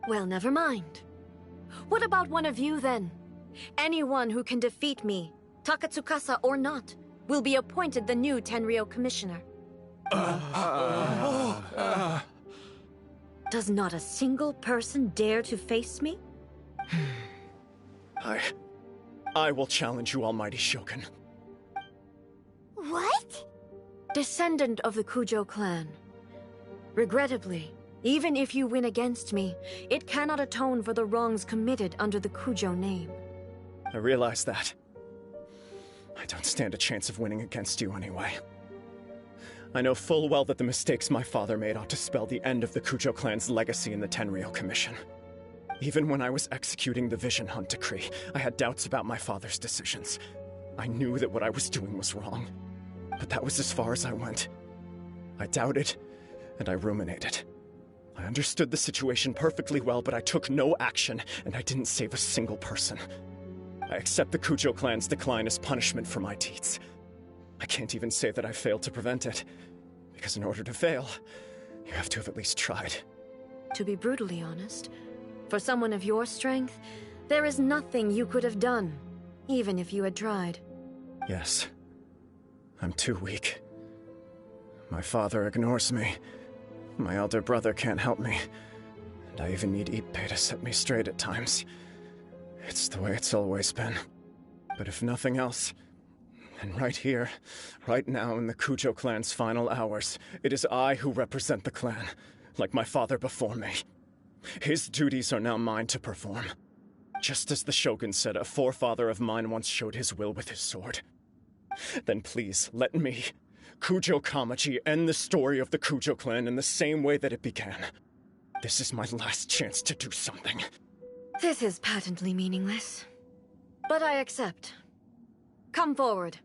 never mind. What about one of you, then? Anyone who can defeat me, Takatsukasa or not, will be appointed the new Tenryo commissioner. Does not a single person dare to face me? I will challenge you, almighty Shogun. What? Descendant of the Kujo clan. Regrettably, even if you win against me, it cannot atone for the wrongs committed under the Kujo name. I realize that. I don't stand a chance of winning against you anyway. I know full well that the mistakes my father made ought to spell the end of the Kujo clan's legacy in the Tenryo Commission. Even when I was executing the Vision Hunt decree, I had doubts about my father's decisions. I knew that what I was doing was wrong, but that was as far as I went. I doubted, and I ruminated. I understood the situation perfectly well, but I took no action, and I didn't save a single person. I accept the Kujo clan's decline as punishment for my deeds. I can't even say that I failed to prevent it, because in order to fail, you have to have at least tried. To be brutally honest, for someone of your strength, there is nothing you could have done, even if you had tried. Yes. I'm too weak. My father ignores me. My elder brother can't help me. And I even need Ippei to set me straight at times. It's the way it's always been. But if nothing else, then right here, right now in the Kujo clan's final hours, it is I who represent the clan, like my father before me. His duties are now mine to perform. Just as the Shogun said a forefather of mine once showed his will with his sword. Then please, let me, Kujo Kamaji, end the story of the Kujo clan in the same way that it began. This is my last chance to do something. This is patently meaningless. But I accept. Come forward.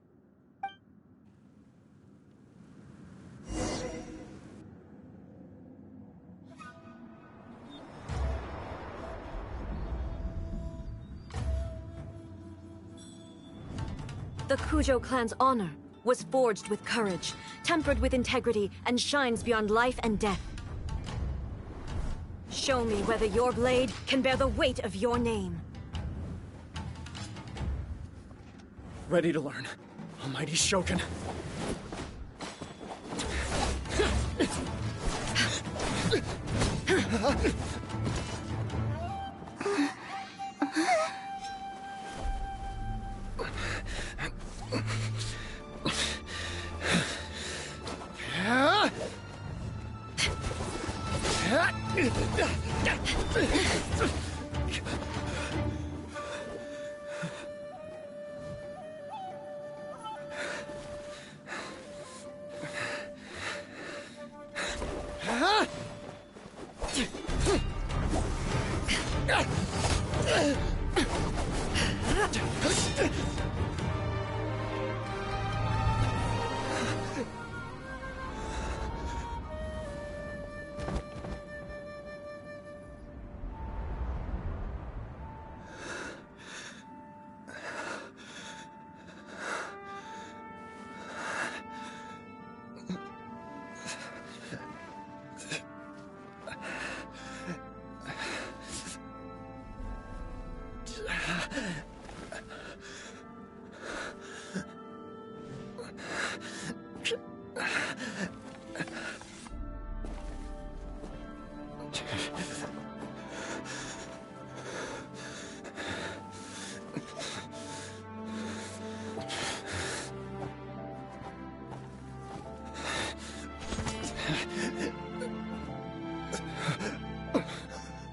The Kujo clan's honor was forged with courage, tempered with integrity, and shines beyond life and death. Show me whether your blade can bear the weight of your name. Ready to learn, almighty Shogun.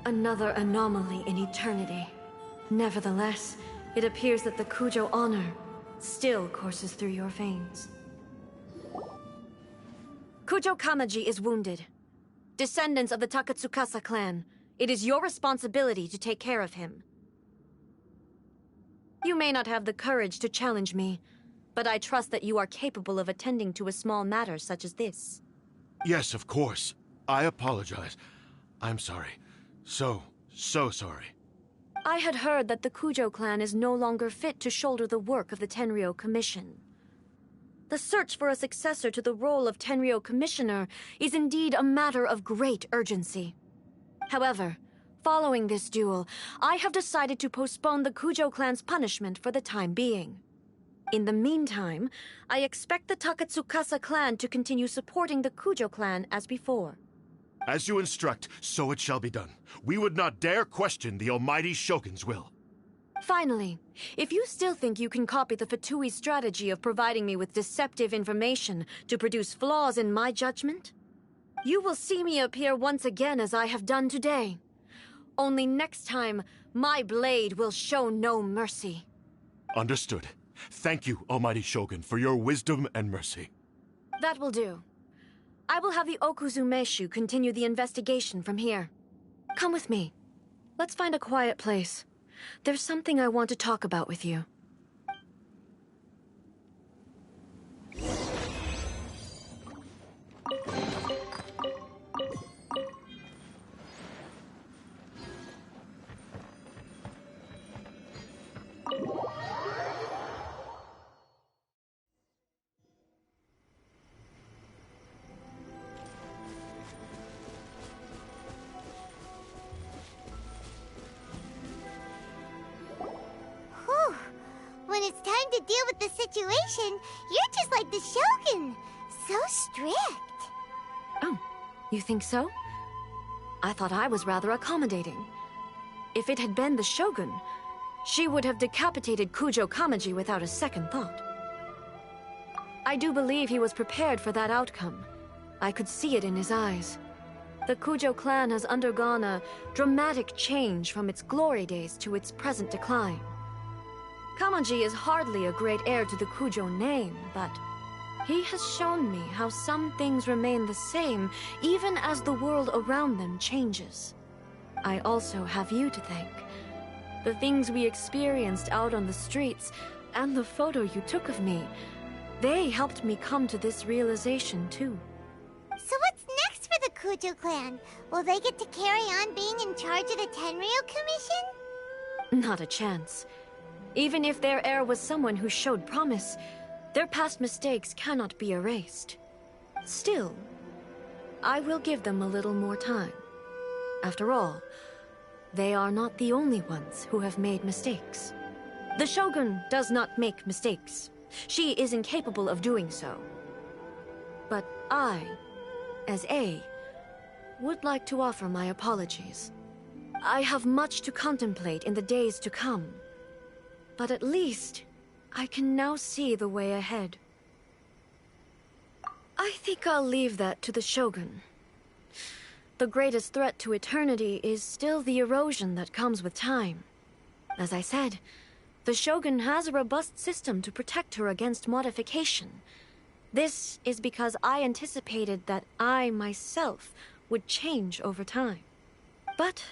Another anomaly in eternity. Nevertheless, it appears that the Kujo honor still courses through your veins. Kujo Kamaji is wounded. Descendants of the Takatsukasa clan, it is your responsibility to take care of him. You may not have the courage to challenge me, but I trust that you are capable of attending to a small matter such as this. Yes, of course. I apologize. I'm sorry. So sorry. I had heard that the Kujo clan is no longer fit to shoulder the work of the Tenryou Commission. The search for a successor to the role of Tenryou Commissioner is indeed a matter of great urgency. However, following this duel, I have decided to postpone the Kujo clan's punishment for the time being. In the meantime, I expect the Takatsukasa clan to continue supporting the Kujo clan as before. As you instruct, so it shall be done. We would not dare question the almighty Shogun's will. Finally, if you still think you can copy the Fatui strategy of providing me with deceptive information to produce flaws in my judgment, you will see me appear once again as I have done today. Only next time, my blade will show no mercy. Understood. Thank you, almighty Shogun, for your wisdom and mercy. That will do. I will have the Okuzumeshu continue the investigation from here. Come with me. Let's find a quiet place. There's something I want to talk about with you. When it's time to deal with the situation, you're just like the Shogun. So strict. Oh, you think so? I thought I was rather accommodating. If it had been the Shogun, she would have decapitated Kujo Kamaji without a second thought. I do believe he was prepared for that outcome. I could see it in his eyes. The Kujo clan has undergone a dramatic change from its glory days to its present decline. Kamaji is hardly a great heir to the Kujo name, but he has shown me how some things remain the same even as the world around them changes. I also have you to thank. The things we experienced out on the streets and the photo you took of me, they helped me come to this realization too. So what's next for the Kujo clan? Will they get to carry on being in charge of the Tenryou Commission? Not a chance. Even if their heir was someone who showed promise, their past mistakes cannot be erased. Still, I will give them a little more time. After all, they are not the only ones who have made mistakes. The Shogun does not make mistakes. She is incapable of doing so. But I, as A, would like to offer my apologies. I have much to contemplate in the days to come. But at least, I can now see the way ahead. I think I'll leave that to the Shogun. The greatest threat to eternity is still the erosion that comes with time. As I said, the Shogun has a robust system to protect her against modification. This is because I anticipated that I, myself, would change over time. But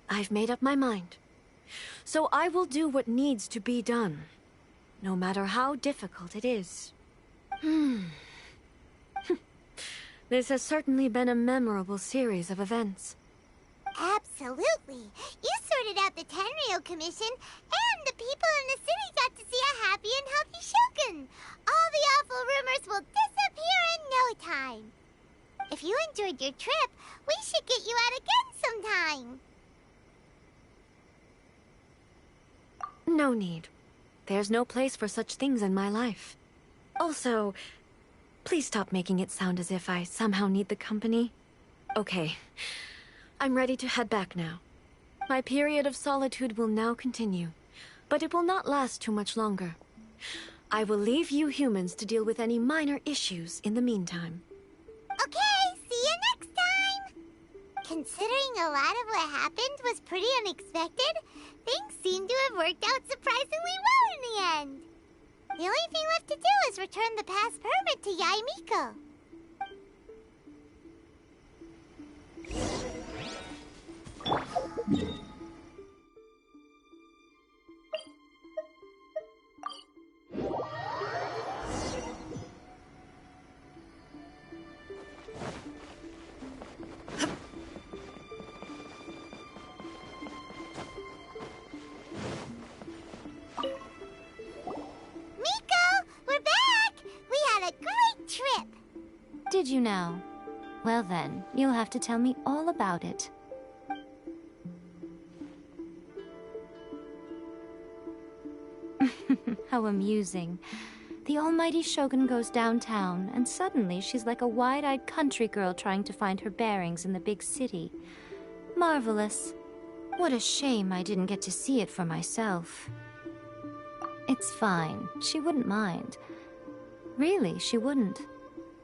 I've made up my mind. So I will do what needs to be done, no matter how difficult it is. This has certainly been a memorable series of events. Absolutely. You sorted out the Tenryo Commission, and the people in the city got to see a happy and healthy Shogun. All the awful rumors will disappear in no time. If you enjoyed your trip, we should get you out again sometime. No need. There's no place for such things in my life. Also, please stop making it sound as if I somehow need the company. Okay. I'm ready to head back now. My period of solitude will now continue, but it will not last too much longer. I will leave you humans to deal with any minor issues in the meantime. Okay, see you next time! Considering a lot of what happened was pretty unexpected, things seem to have worked out surprisingly well in the end. The only thing left to do is return the pass permit to Yaimiko. Did you now? Well then, you'll have to tell me all about it. How amusing. The almighty Shogun goes downtown, and suddenly she's like a wide-eyed country girl trying to find her bearings in the big city. Marvelous. What a shame I didn't get to see it for myself. It's fine. She wouldn't mind. Really, she wouldn't.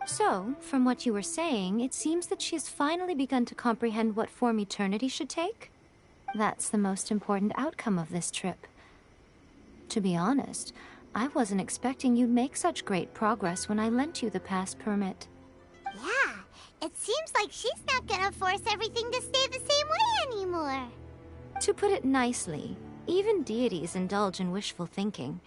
So, from what you were saying, it seems that she has finally begun to comprehend what form eternity should take? That's the most important outcome of this trip. To be honest, I wasn't expecting you'd make such great progress when I lent you the pass permit. Yeah, it seems like she's not gonna force everything to stay the same way anymore. To put it nicely, even deities indulge in wishful thinking.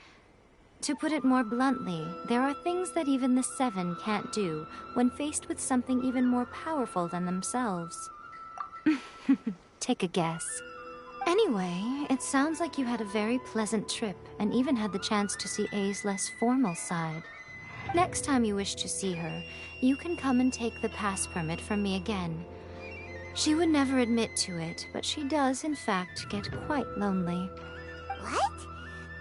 To put it more bluntly, there are things that even the Seven can't do when faced with something even more powerful than themselves. Take a guess. Anyway, it sounds like you had a very pleasant trip and even had the chance to see A's less formal side. Next time you wish to see her, you can come and take the pass permit from me again. She would never admit to it, but she does, in fact, get quite lonely. What?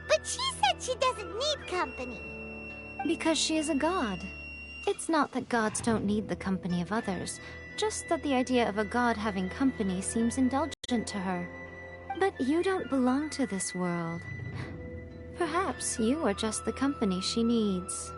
But she said she doesn't need company. Because she is a god. It's not that gods don't need the company of others, just that the idea of a god having company seems indulgent to her. But you don't belong to this world. Perhaps you are just the company she needs.